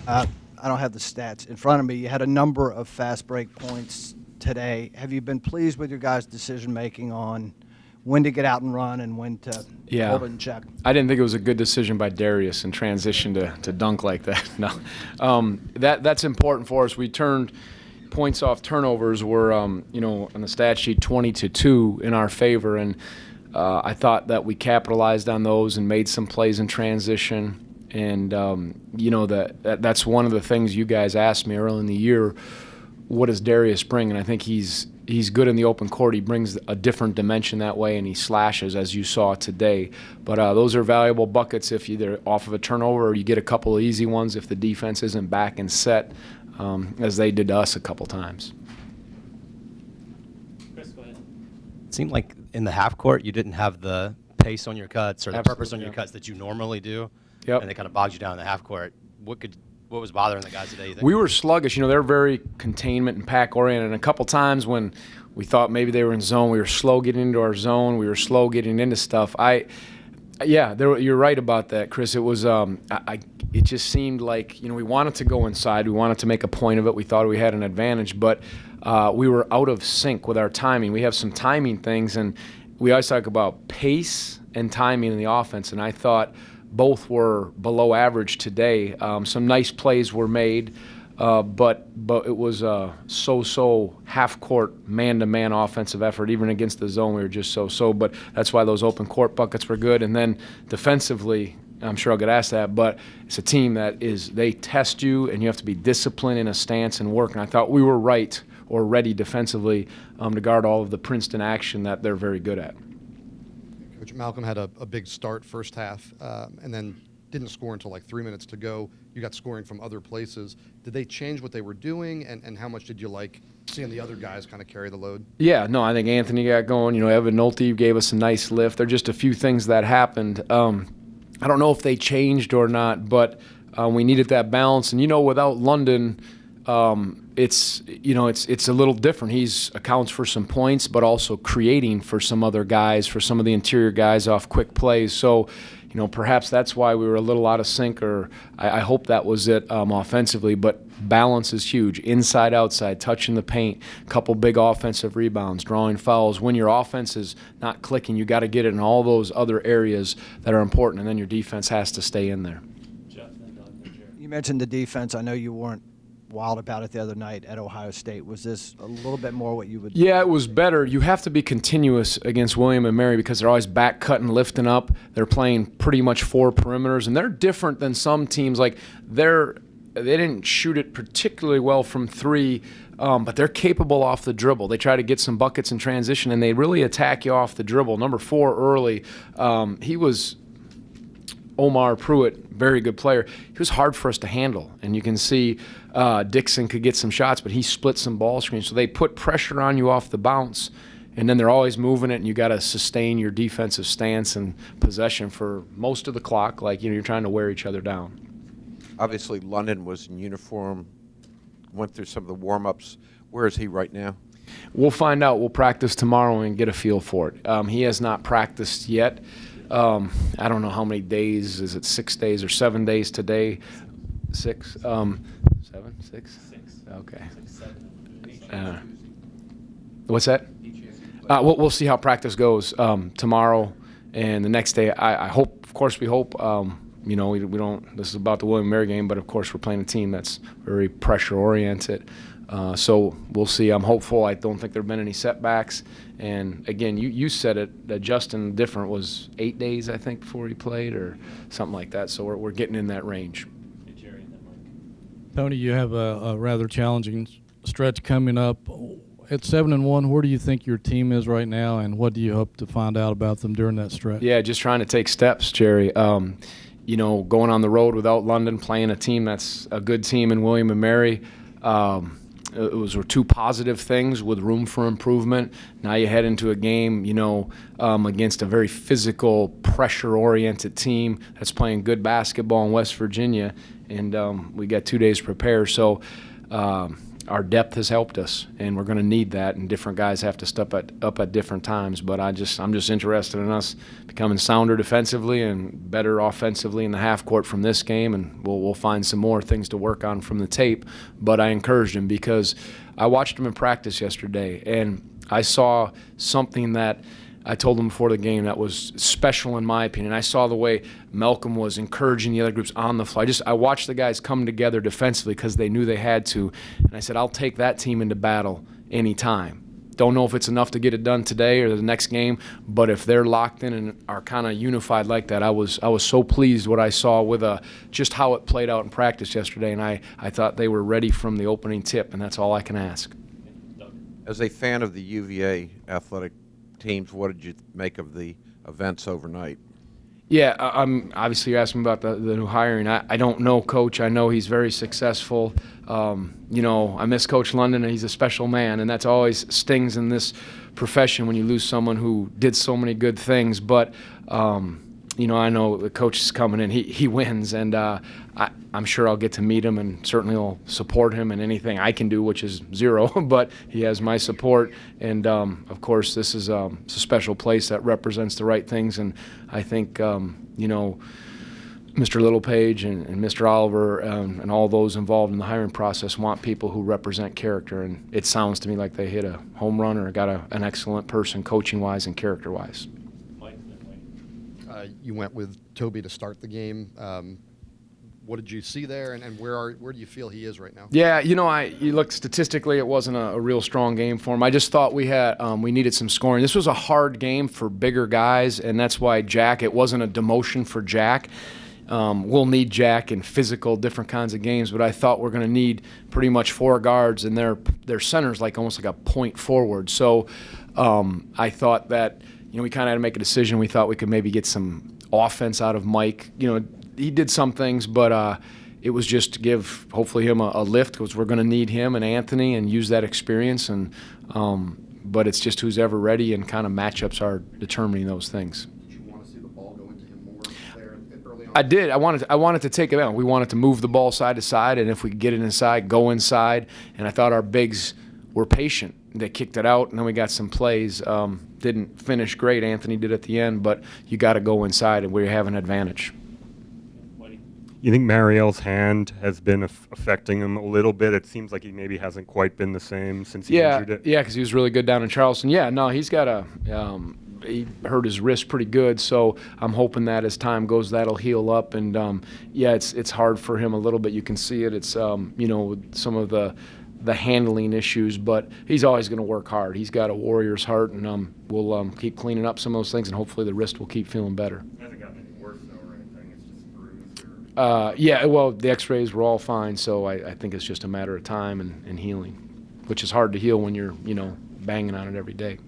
I don't have the stats in front of me. You had a number of fast break points today. Have you been pleased with your guys' decision making on when to get out and run and when to hold it in check? I didn't think it was a good decision by Darius in transition to dunk like that. No, that's important for us. We turned points off turnovers were, on the stat sheet 20-2 in our favor, and I thought that we capitalized on those and made some plays in transition. And that's one of the things you guys asked me early in the year. What does Darius bring? And I think he's good in the open court. He brings a different dimension that way, and he slashes, as you saw today. But those are valuable buckets if either off of a turnover or you get a couple of easy ones if the defense isn't back and set, as they did to us a couple times. Chris, go ahead. It seemed like in the half court you didn't have the pace on your cuts or the purpose on your cuts that you normally do. Yep. And it kind of bogs you down in the half court. What was bothering the guys today, you think? We were sluggish. They're very containment and pack oriented. And a couple times when we thought maybe they were in zone, we were slow getting into our zone. We were slow getting into stuff. You're right about that, Chris. It was it just seemed like we wanted to go inside. We wanted to make a point of it. We thought we had an advantage, but we were out of sync with our timing. We have some timing things, and we always talk about pace and timing in the offense. And I thought both were below average today. Some nice plays were made, but it was a so-so half-court man-to-man offensive effort. Even against the zone, we were just so-so. But that's why those open court buckets were good. And then defensively, I'm sure I'll get asked that, but it's a team they test you, and you have to be disciplined in a stance and work. And I thought we were right or ready defensively to guard all of the Princeton action that they're very good at. Coach Malcolm had a big start first half and then didn't score until like 3 minutes to go. You got scoring from other places. Did they change what they were doing, and how much did you like seeing the other guys kind of carry the load? Yeah, no, I think Anthony got going. Evan Nolte gave us a nice lift. There are just a few things that happened. I don't know if they changed or not, but we needed that balance. And, without London, it's a little different. He's accounts for some points, but also creating for some other guys, for some of the interior guys off quick plays. So, perhaps that's why we were a little out of sync, or I hope that was it offensively. But balance is huge. Inside, outside, touching the paint, couple big offensive rebounds, drawing fouls. When your offense is not clicking, you got to get it in all those other areas that are important, and then your defense has to stay in there. Jeff, then Doug, then Jerry. You mentioned the defense. I know you weren't wild about it the other night at Ohio State. Was this a little bit more what you would? Yeah, it was better. You have to be continuous against William and Mary because they're always back cutting, lifting up. They're playing pretty much four perimeters, and they're different than some teams. Like they didn't shoot it particularly well from three, but they're capable off the dribble. They try to get some buckets in transition, and they really attack you off the dribble. Number 4 early, he was Omar Pruitt, very good player. He was hard for us to handle, and you can see Dixon could get some shots, but he split some ball screens. So they put pressure on you off the bounce, and then they're always moving it, and you got to sustain your defensive stance and possession for most of the clock. Like, you're trying to wear each other down. Obviously, London was in uniform, went through some of the warm-ups. Where is he right now? We'll find out. We'll practice tomorrow and get a feel for it. He has not practiced yet. I don't know how many days. Is it 6 days or 7 days today? 6? 7? 6? 6. Okay. 6, 7. What's that? We'll see how practice goes tomorrow and the next day. I hope, of course, we hope. We don't. This is about the William & Mary game, but of course we're playing a team that's very pressure oriented. So we'll see. I'm hopeful. I don't think there have been any setbacks. And again, you said it, that Justin Different was 8 days, I think, before he played or something like that. So we're getting in that range. Hey, Jerry, and then Mike. Tony, you have a rather challenging stretch coming up. At 7-1, where do you think your team is right now, and what do you hope to find out about them during that stretch? Yeah, just trying to take steps, Jerry. Going on the road without London, playing a team that's a good team in William & Mary. Those were two positive things with room for improvement. Now you head into a game, against a very physical, pressure-oriented team that's playing good basketball in West Virginia, and we got 2 days to prepare. So our depth has helped us, and we're going to need that. And different guys have to step up at different times. But I'm just interested in us becoming sounder defensively and better offensively in the half court from this game, and we'll find some more things to work on from the tape. But I encouraged him because I watched him in practice yesterday, and I saw something that I told him before the game that was special in my opinion. I saw the way Malcolm was encouraging the other groups on the fly. I watched the guys come together defensively because they knew they had to. And I said, I'll take that team into battle anytime. Don't know if it's enough to get it done today or the next game, but if they're locked in and are kind of unified like that, I was so pleased what I saw with just how it played out in practice yesterday, and I thought they were ready from the opening tip, and that's all I can ask. As a fan of the UVA athletic teams, what did you make of the events overnight? Yeah, I'm obviously you're asking about the new hiring. I don't know Coach. I know he's very successful. I miss Coach London, and he's a special man, and that's always stings in this profession when you lose someone who did so many good things. But I know the coach is coming in. He wins, and I'm sure I'll get to meet him, and certainly I'll support him in anything I can do, which is zero. But he has my support, and of course, this is a special place that represents the right things. And I think Mr. Littlepage and Mr. Oliver and all those involved in the hiring process want people who represent character. And it sounds to me like they hit a home run or got an excellent person coaching-wise and character-wise. You went with Toby to start the game. What did you see there, and where do you feel he is right now? Yeah, you look statistically, it wasn't a real strong game for him. I just thought we needed some scoring. This was a hard game for bigger guys, and that's why it wasn't a demotion for Jack. We'll need Jack in physical, different kinds of games, but I thought we're going to need pretty much 4 guards, and their center's almost like a point forward. So I thought that we kind of had to make a decision. We thought we could maybe get some offense out of Mike. He did some things, but it was just to give hopefully him a lift because we're going to need him and Anthony and use that experience. And but it's just who's ever ready, and kind of matchups are determining those things. Did you want to see the ball go into him more there early on? I did. I wanted to take it out. We wanted to move the ball side to side, and if we could get it inside, go inside. And I thought our bigs were patient. They kicked it out, and then we got some plays. Didn't finish great. Anthony did at the end, but you got to go inside, and we have an advantage. You think Mariel's hand has been affecting him a little bit? It seems like he maybe hasn't quite been the same since he injured it. Yeah, because he was really good down in Charleston. Yeah, no, he's got he hurt his wrist pretty good, so I'm hoping that as time goes, that'll heal up. And it's hard for him a little bit. You can see it. It's with some of the handling issues, but he's always going to work hard. He's got a warrior's heart, and we'll keep cleaning up some of those things, and hopefully the wrist will keep feeling better. It hasn't gotten any worse though or anything. It's just bruised The x-rays were all fine, so I think it's just a matter of time and healing, which is hard to heal when you're banging on it every day.